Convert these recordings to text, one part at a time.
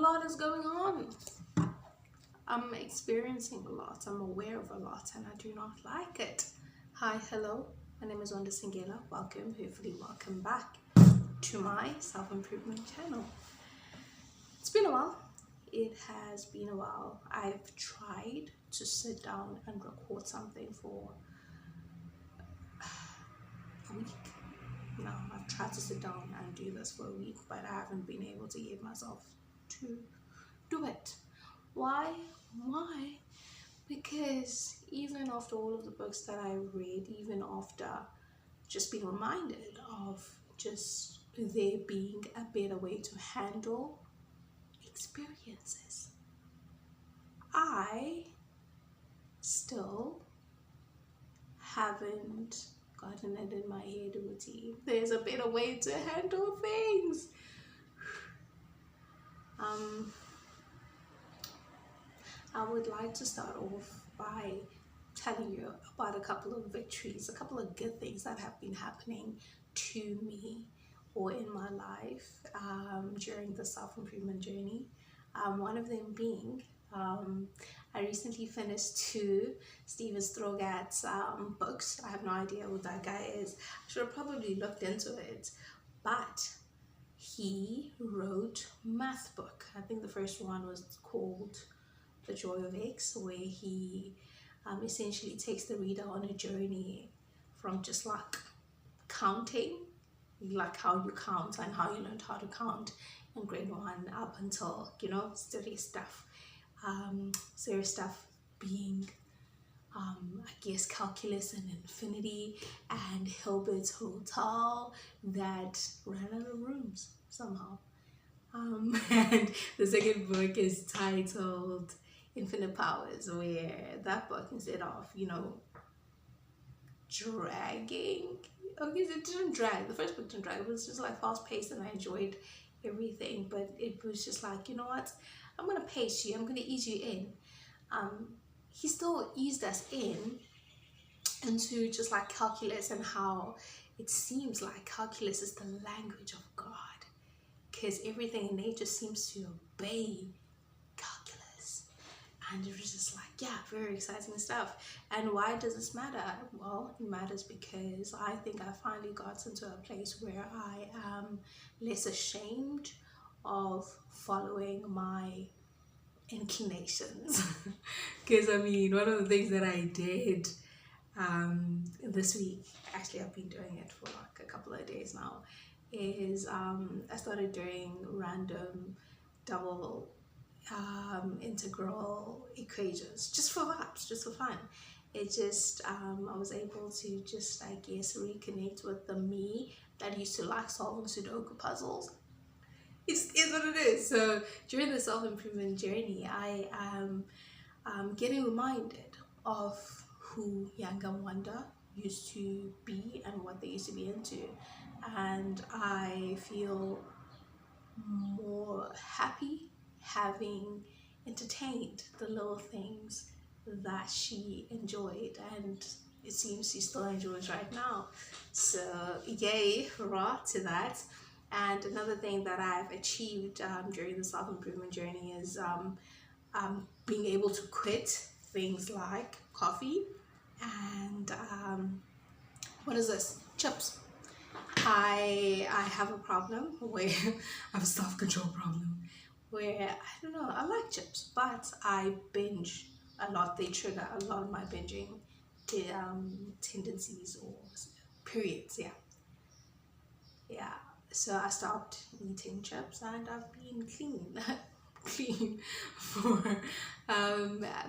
lot is going on. I'm experiencing a lot. I'm aware of a lot, and I do not like it. Hi, hello. My name is Wanda. Welcome, hopefully welcome back to my self-improvement channel. It's been a while. It has been a while. I've tried to sit down and record something for a week. No, I've tried to sit down and do this for a week, but I haven't been able to get myself to do it. Why? Because even after all of the books that I read, even after just being reminded of just there being a better way to handle experiences, I still haven't gotten it in my head, Uti. There's a better way to handle things. I would like to start off by telling you about a couple of victories, a couple of good things that have been happening to me or in my life during the self-improvement journey. One of them being, I recently finished 2 Steven Strogatz books. I have no idea who that guy is. I should have probably looked into it, but he wrote math book. I think the first one was called The Joy of X, where he essentially takes the reader on a journey from just like counting, like how you count and how you learned how to count in grade 1 up until, you know, serious stuff. Serious stuff being, I guess, calculus and infinity and Hilbert's Hotel that ran out of rooms somehow. And the second book is titled Infinite Powers, where that book, instead of, you know, dragging, okay, it didn't drag. The first book didn't drag. It was just like fast paced, and I enjoyed everything. But it was just like, you know what? I'm gonna pace you. I'm gonna ease you in. He still eased us into just like calculus, and how it seems like calculus is the language of God, because everything in nature seems to obey calculus. And it was just like, yeah, very exciting stuff. And why does this matter? Well, it matters because I think I finally got into a place where I am less ashamed of following my inclinations. Because I mean, one of the things that I did this week, actually I've been doing it for like a couple of days now, is I started doing random double integral equations, just for vibes, just for fun. It just I was able to just, I guess, reconnect with the me that used to like solving Sudoku puzzles. It's what it is. So during the self-improvement journey, I am getting reminded of who younger Wanda used to be and what they used to be into, and I feel more happy having entertained the little things that she enjoyed, and it seems she still enjoys right now. So yay, hurrah to that. And another thing that I've achieved during the self-improvement journey is being able to quit things like coffee and what is this? Chips. I have a problem where I have a self-control problem where, I don't know, I like chips, but I binge a lot. They trigger a lot of my binging tendencies or periods. Yeah. So I stopped eating chips, and I've been clean for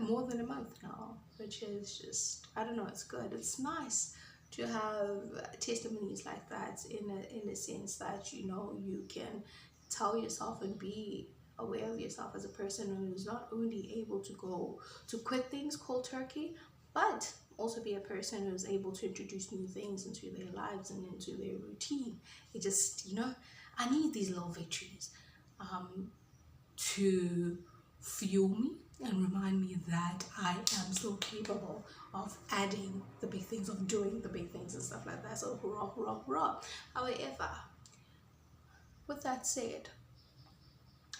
more than a month now, which is just, I don't know, it's good. It's nice to have testimonies like that, in a sense that, you know, you can tell yourself and be aware of yourself as a person who is not only able to go to quit things cold turkey, but also be a person who is able to introduce new things into their lives and into their routine. It just, you know, I need these little victories to fuel me and remind me that I am still capable of adding the big things, of doing the big things and stuff like that. So hurrah, hurrah, hurrah. However, with that said,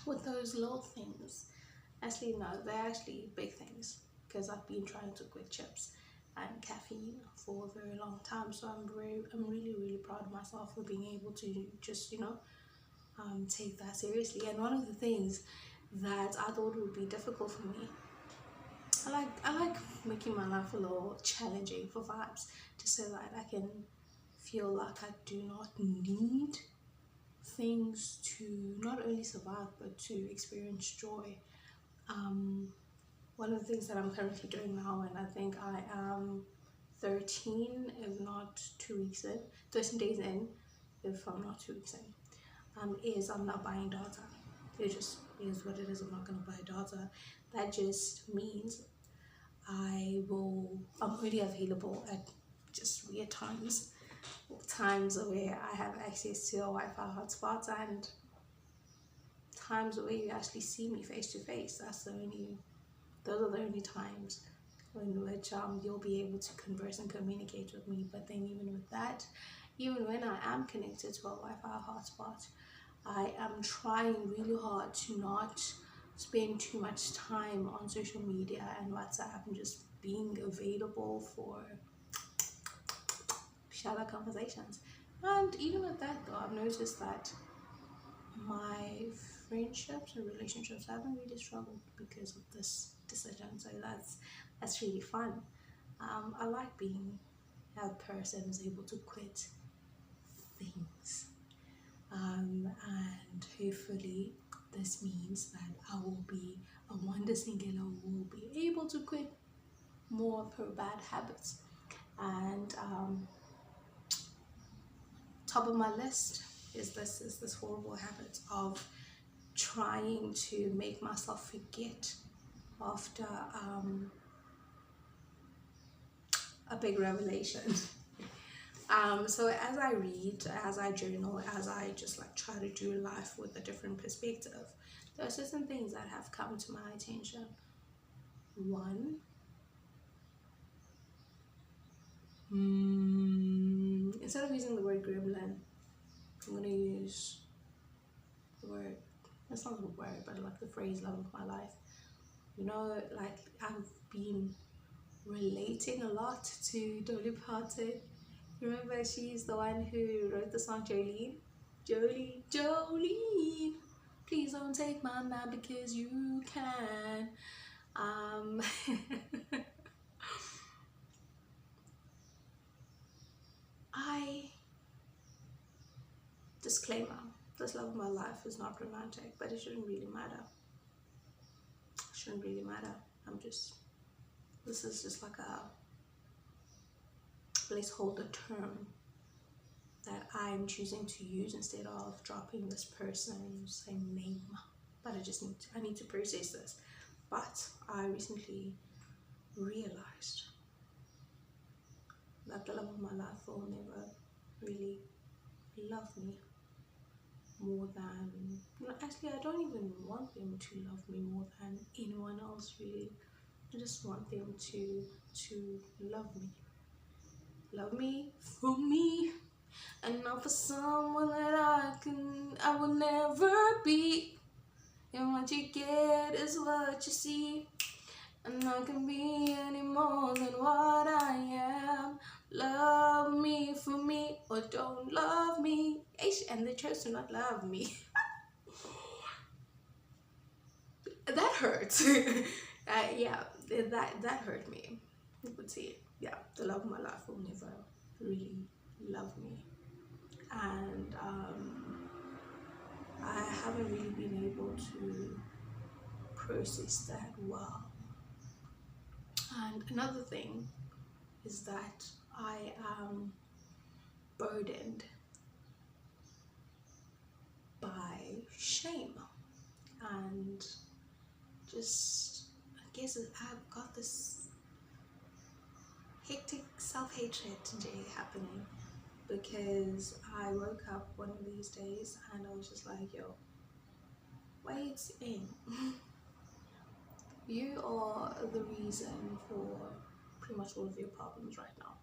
with those little things. Actually, no, they're actually big things because I've been trying to quit chips and caffeine for a very long time. So I'm really, really proud of myself for being able to just, take that seriously. And one of the things that I thought would be difficult for me, I like making my life a little challenging for vibes, just so that I can feel like I do not need things to not only survive but to experience joy. Um, One of the things that I'm currently doing now, and I think I am 13, if not 2 weeks in, 13 days in, if I'm not 2 weeks in, is I'm not buying data. It just is what it is. I'm not going to buy data. That just means I'm only available at just weird times where I have access to a Wi-Fi hotspot, and times where you actually see me face to face. Those are the only times in which you'll be able to converse and communicate with me. But then even with that, even when I am connected to a Wi-Fi hotspot, I am trying really hard to not spend too much time on social media and WhatsApp, and just being available for shallow conversations. And even with that though, I've noticed that my friendships and relationships haven't really struggled because of this decision. So that's really fun. I like being a person who's able to quit things, and hopefully this means that I will be a Wanda Singular who will be able to quit more of her bad habits. And top of my list is this horrible habit of trying to make myself forget after a big revelation. So as I read, as I journal, as I just like try to do life with a different perspective, there are certain things that have come to my attention. One, instead of using the word gremlin, I'm going to use the word, that's not the word, but like the phrase love of my life. Like I've been relating a lot to Dolly Parton. Remember, she's the one who wrote the song Jolene? Jolene, please don't take my man because you can. Disclaimer, this love of my life is not romantic, but it shouldn't really matter. This is just like a placeholder term that I'm choosing to use instead of dropping this person's name. But I need to process this. But I recently realized that the love of my life will never really love me more than, actually I don't even want them to love me more than anyone else really. I just want them to love me for me, and not for someone that I will never be. And what you get is what you see, and I can be any more than what I am. Love me for me, or don't love me. And they chose to not love me. That hurts. Yeah, that hurt me. You could see it. Yeah, the love of my life will never really love me, and I haven't really been able to process that well. And another thing is that I am burdened by shame, and just, I guess I've got this hectic self-hatred today happening, because I woke up one of these days and I was just like, yo, wait in. You are the reason for pretty much all of your problems right now.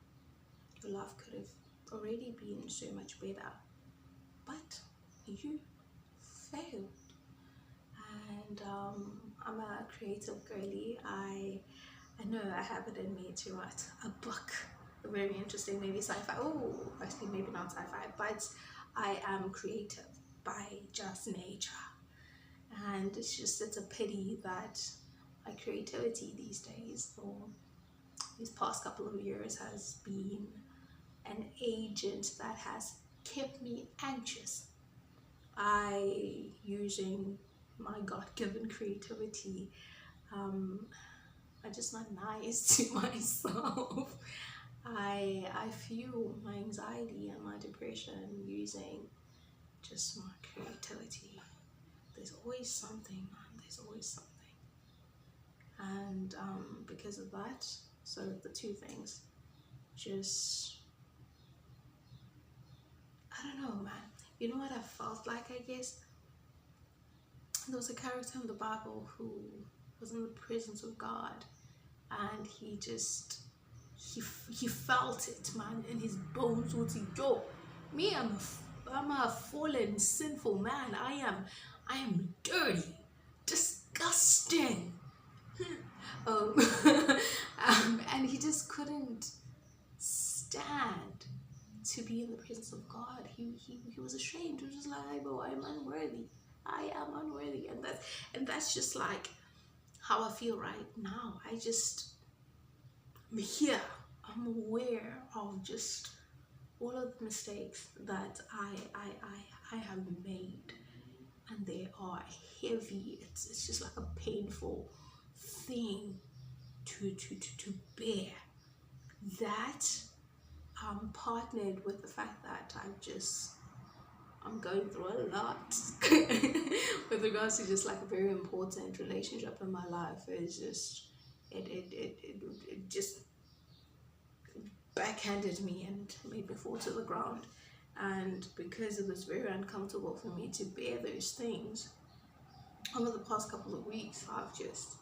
Your life could have already been so much better, but you failed. I'm a creative girly. I know I have it in me to write a book, very interesting, maybe sci-fi. Oh, actually, maybe not sci-fi, but I am creative by just nature, and it's a pity that my creativity these days, or these past couple of years, has been an agent that has kept me anxious. Using my God-given creativity, um, I just not nice to myself. I fuel my anxiety and my depression using just my creativity. There's always something, man. There's always something. And because of that, so the two things, just, I don't know, man. You know what I felt like, I guess? There was a character in the Bible who was in the presence of God, and he felt it, man, in his bones. Would he, yo, me, I'm a fallen, sinful man. I am dirty, disgusting. um, and he just couldn't stand to be in the presence of God. He was ashamed. He was just like, oh, I'm unworthy. I am unworthy. And that's just like how I feel right now. I'm here. I'm aware of just all of the mistakes that I have made, and they are heavy. It's just like a painful thing to bear. That partnered with the fact that I'm going through a lot with regards to just like a very important relationship in my life. It's just it just backhanded me and made me fall to the ground. And because it was very uncomfortable for me to bear those things, over the past couple of weeks, I've just,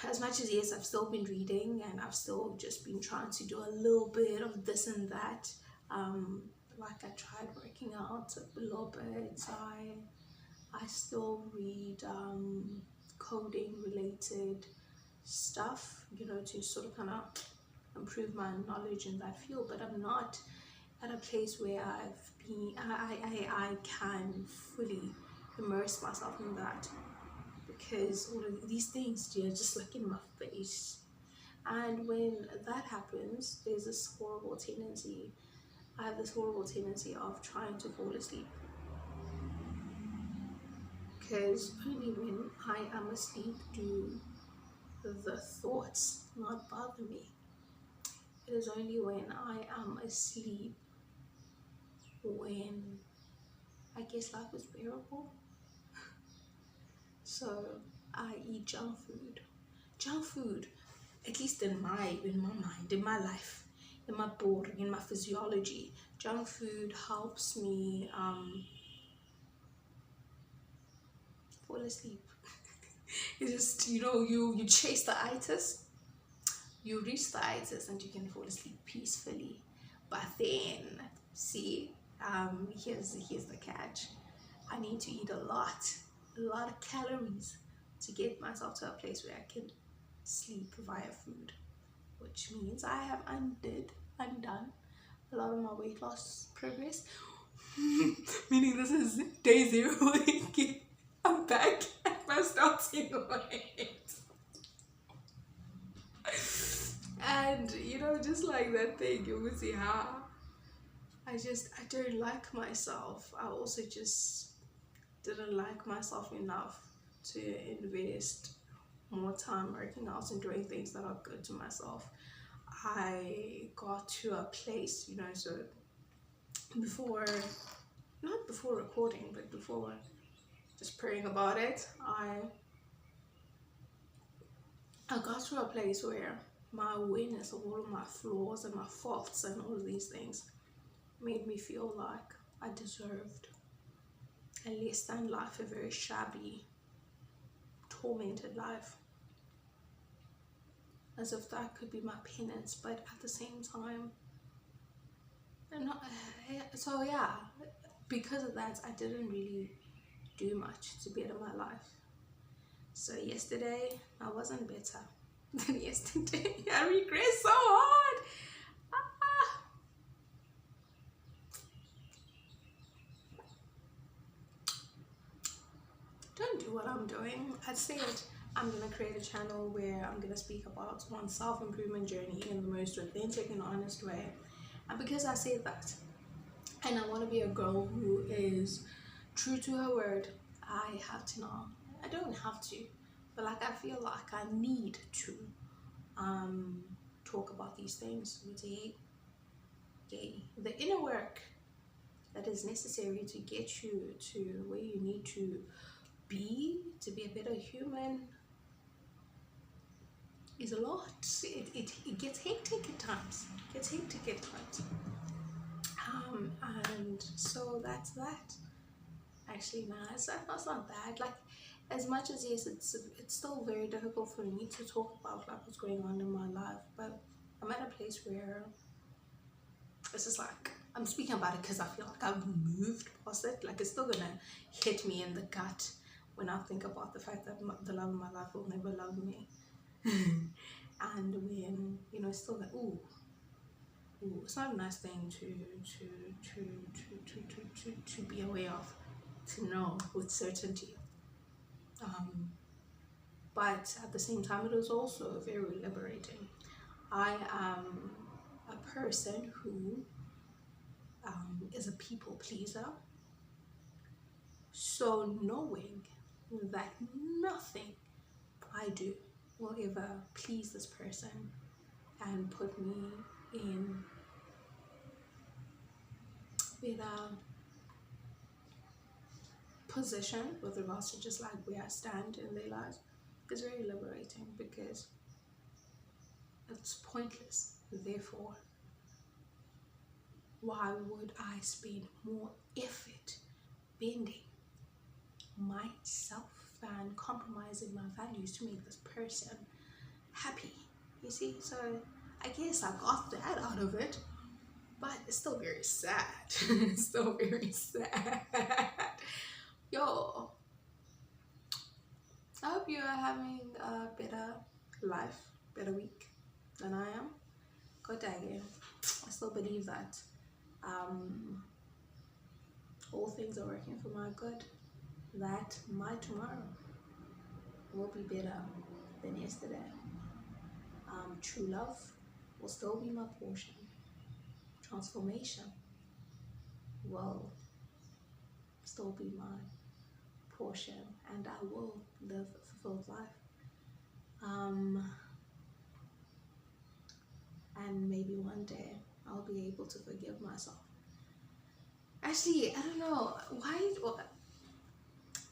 as much as yes, I've still been reading and I've still just been trying to do a little bit of this and that. Like I tried working out a little bit. I still read coding related stuff, to sort of kind of improve my knowledge in that field. But I'm not at a place where I can fully immerse myself in that, because all of these things, they're just like in my face. And when that happens, there's this horrible tendency. I have this horrible tendency of trying to fall asleep, because only when I am asleep do the thoughts not bother me. It is only when I am asleep when I guess life is bearable. So I eat junk food. Junk food, at least in my mind, in my life, in my body, in my physiology, junk food helps me fall asleep. It's just, you chase the itis, you reach the itis, and you can fall asleep peacefully. But then, see, here's the catch. I need to eat a lot of calories to get myself to a place where I can sleep via food, which means I have undone a lot of my weight loss progress. Meaning this is day 0. I'm back at my starting weight. And just like that thing, you will see how I don't like myself. I also just didn't like myself enough to invest more time working out and doing things that are good to myself. I got to a place, so not before recording, but before just praying about it, I got to a place where my awareness of all of my flaws and my faults and all of these things made me feel like I deserved a less than life, a very shabby, tormented life. As if that could be my penance, but at the same time, because of that, I didn't really do much to better my life. So yesterday I wasn't better than yesterday. I regret so hard. Ah. Don't do what I'm doing. I said I'm gonna create a channel where I'm gonna speak about one's self-improvement journey in the most authentic and honest way. And because I said that, and I want to be a girl who is true to her word, I have to now. I don't have to, but like I feel like I need to talk about these things with the inner work that is necessary to get you to where you need to be a better human is a lot. It gets hectic at times. And so that's that. Actually, nah, it's not that. Like, as much as yes, it's still very difficult for me to talk about like what's going on in my life. But I'm at a place where it's just like I'm speaking about it because I feel like I've moved past it. Like it's still gonna hit me in the gut when I think about the fact that the love of my life will never love me, and when it's still like ooh, it's not a nice thing to be aware of, to know with certainty. But at the same time, it is also very liberating. I am a person who is a people pleaser. So knowing that nothing I do will ever please this person and put me in better position with regards to just like where I stand in their lives is very liberating, because it's pointless. Therefore, why would I spend more effort bending myself and compromising my values to make this person happy? You see, so I guess I got that out of it, but it's still very sad. It's still very sad. Yo, I hope you are having a better life, better week than I am. God dang it. I still believe that all things are working for my good, that my tomorrow will be better than yesterday. True love will still be my portion. Transformation will still be my portion, and I will live a fulfilled life. And maybe one day I'll be able to forgive myself. Actually, I don't know why.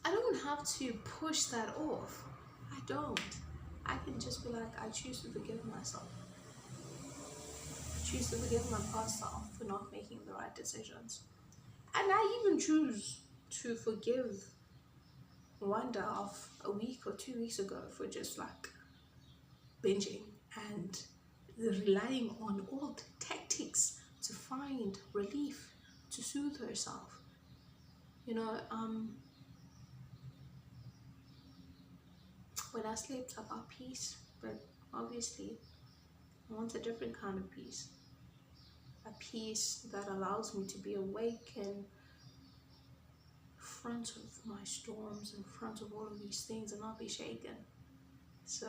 I don't have to push that off. I don't. I can just be like, I choose to forgive myself. I choose to forgive my past self for not making the right decisions. And I even choose to forgive Wanda of a week or 2 weeks ago for just like binging and relying on old tactics to find relief, to soothe herself. When I slept, I got peace, but obviously I want a different kind of peace. A peace that allows me to be awake in front of my storms, in front of all of these things, and not be shaken. So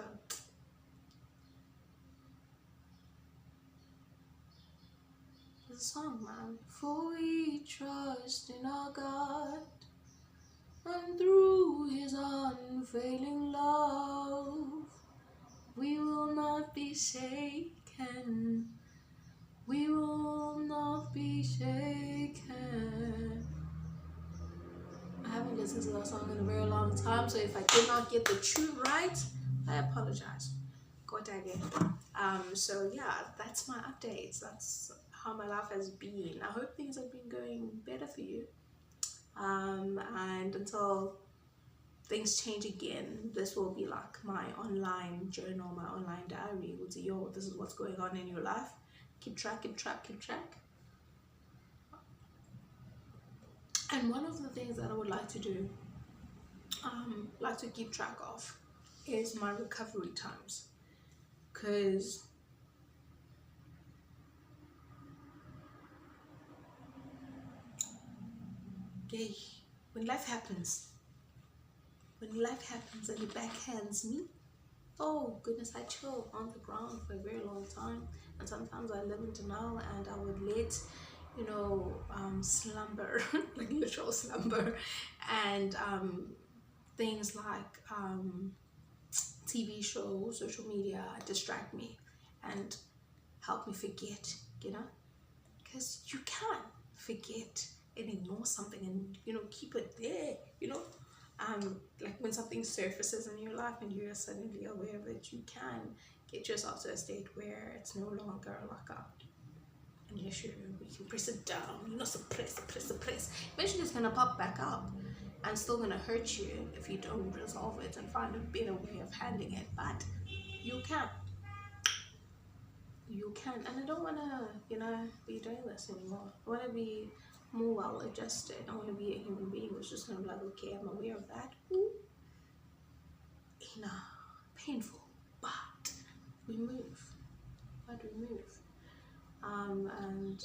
the song, man. For we trust in our God, and through his unfailing love, we will not be shaken. We will not be shaken. I haven't listened to that song in a very long time, so if I did not get the tune right, I apologize. God dang it. So yeah, that's my updates. That's how my life has been. I hope things have been going better for you. And until things change again, this will be like my online journal, my online diary. With this is what's going on in your life. Keep track. And one of the things that I would like to do, like to keep track of, is my recovery times. Because when life happens, and it backhands me, oh goodness, I chill on the ground for a very long time. And sometimes I live in denial, and I would let, slumber, like literal slumber, and things like TV shows, social media distract me and help me forget, because you can't forget and ignore something and keep it there, like when something surfaces in your life and you're suddenly aware of it, you can get yourself to a state where it's no longer like an issue. You can press it down, suppress. Eventually it's gonna pop back up and still gonna hurt you if you don't resolve it and find a better way of handling it. But you can. And I don't wanna, be doing this anymore. I wanna be more well adjusted. I wanna be a human being who's just gonna be like, okay, I'm aware of that. Ooh, painful, but we move. And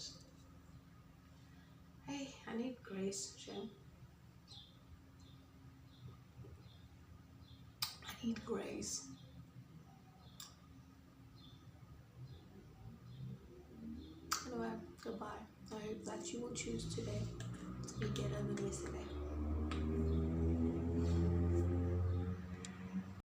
hey, I need grace, Jim. I need grace. Anyway, goodbye. I hope that you will choose today to be better than yesterday.